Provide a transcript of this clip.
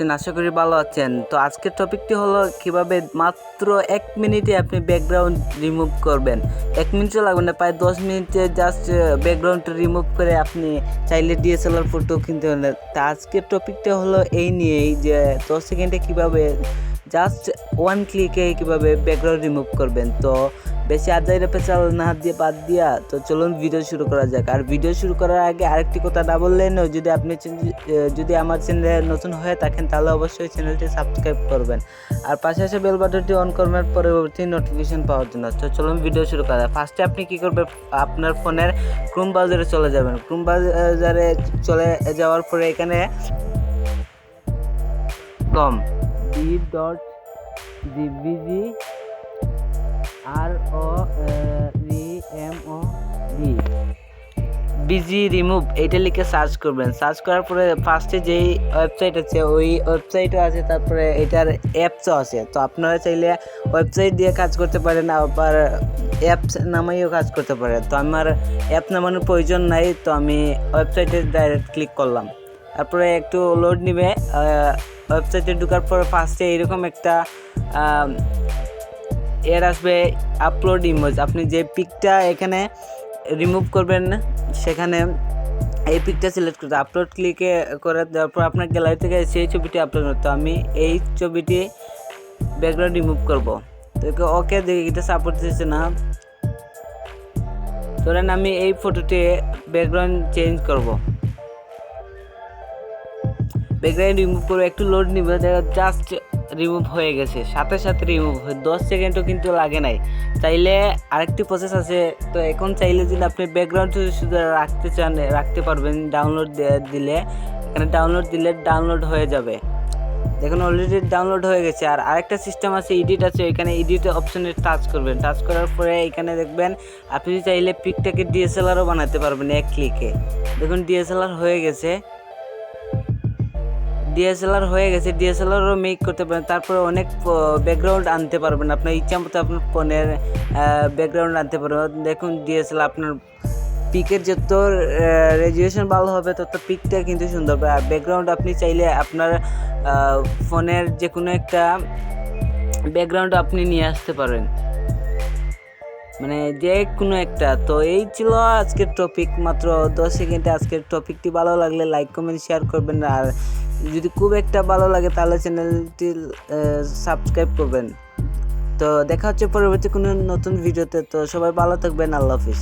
আছেন? আশা করি ভালো আছেন। তো আজকের টপিকটি হলো কিভাবে মাত্র 1 মিনিটে আপনি ব্যাকগ্রাউন্ড রিমুভ করবেন। 1 মিনিটও লাগবে না, প্রায় 10 মিনিটে জাস্ট ব্যাকগ্রাউন্ড রিমুভ করে আপনি চাইলে ডিএসএলআর ফটো কিনতে পারেন। তা আজকের টপিকটা হলো এই নিয়েই যে 10 সেকেন্ডে কিভাবে জাস্ট 1 ক্লিকে কিভাবে ব্যাকগ্রাউন্ড রিমুভ করবেন। তো বেশি আজাইরা পেঁচাল না দিয়ে বাদ দিয়া তো চলুন ভিডিও শুরু করা যাক। আর ভিডিও শুরু করার আগে আরেকটি কথা না বললেন, যদি আমার চ্যানেলে নতুন হয়ে থাকেন তাহলে অবশ্যই চ্যানেলটি সাবস্ক্রাইব করবেন আর পাশে আসে বেল বাটনটি অন করবেন পরবর্তী নোটিফিকেশন পাওয়ার জন্য। তো চলুন ভিডিও শুরু করা যাক। ফার্স্টে আপনি কি করবেন, আপনার ফোনের ক্রোম ব্রাউজারে চলে যাবেন। ক্রোম ব্রাউজারে চলে যাওয়ার পরে এখানে কম b.gbg বিজি রিমুভ এইটা লিখে সার্চ করবেন। সার্চ করার পরে ফার্স্টে যেই ওয়েবসাইট আছে ওই ওয়েবসাইটও আছে, তারপরে এটার অ্যাপসও আছে। তো আপনারা চাইলে ওয়েবসাইট দিয়ে কাজ করতে পারেন, আবার অ্যাপস নামাইও কাজ করতে পারেন। তো আমার অ্যাপ নামানোর প্রয়োজন নাই, তো আমি ওয়েবসাইটে ডাইরেক্ট ক্লিক করলাম। তারপরে একটু লোড নিবে। ওয়েবসাইটে ঢোকার পর ফার্স্টে এরকম একটা এর আসবে, আপলোড ইমেজ। আপনি যে পিকটা এখানে রিমুভ করবেন সেখানে এই পিকটা সিলেক্ট করতে আপলোড ক্লিকে করে দেওয়ার পর আপনার গ্যালারি থেকে সেই ছবিটি আপলোড করতে, আমি এই ছবিটি ব্যাকগ্রাউন্ড রিমুভ করব। তো ওকে, দেখি এটা সাপোর্ট দিচ্ছে না। ধরেন আমি এই ফটোতে ব্যাকগ্রাউন্ড চেঞ্জ করব, ব্যাকগ্রাউন্ড রিমুভ করে একটু লোড নিবে, জাস্ট রিমুভ হয়ে গেছে, সাথে সাথে রিমুভ হয়ে 10 সেকেন্ডও কিন্তু লাগে নাই। চাইলে আরেকটি প্রসেস আছে। তো এখন চাইলে যদি আপনি ব্যাকগ্রাউন্ড শুধু রাখতে চান রাখতে পারবেন। ডাউনলোড দিলে এখানে ডাউনলোড হয়ে যাবে। দেখুন অলরেডি ডাউনলোড হয়ে গেছে। আর আরেকটা সিস্টেম আছে, এডিট আছে। এখানে এডিট অপশনে টাচ করবেন। টাচ করার পরে এখানে দেখবেন আপনি চাইলে পিকটাকে ডিএসএলআরও বানাতে পারবেন 1 ক্লিকে। দেখুন ডিএসএলআর হয়ে গেছে, ডিএসএলআরও মেক করতে পারেন। তারপরে অনেক ব্যাকগ্রাউন্ড আনতে পারবেন, আপনার ইচ্ছা মতো আপনার ফোনের ব্যাকগ্রাউন্ড আনতে পারবেন। দেখুন ডিএসএলআর আপনার পিকের যত রেজুলেশন ভালো হবে তত পিকটা কিন্তু সুন্দর হবে। আর ব্যাকগ্রাউন্ড আপনি চাইলে আপনার ফোনের যে কোনো একটা ব্যাকগ্রাউন্ড আপনি নিয়ে আসতে পারেন, মানে যে কোনো একটা। তো এই ছিল আজকের টপিক, মাত্র 10 সেকেন্ডে। আজকের টপিকটি ভালো লাগলে লাইক কমেন্ট শেয়ার করবেন, আর যদি খুব একটা ভালো লাগে তাহলে চ্যানেলটি সাবস্ক্রাইব করবেন। তো দেখা হচ্ছে পরবর্তী কোনো নতুন ভিডিওতে। তো সবাই ভালো থাকবেন, আল্লাহ হাফিজ।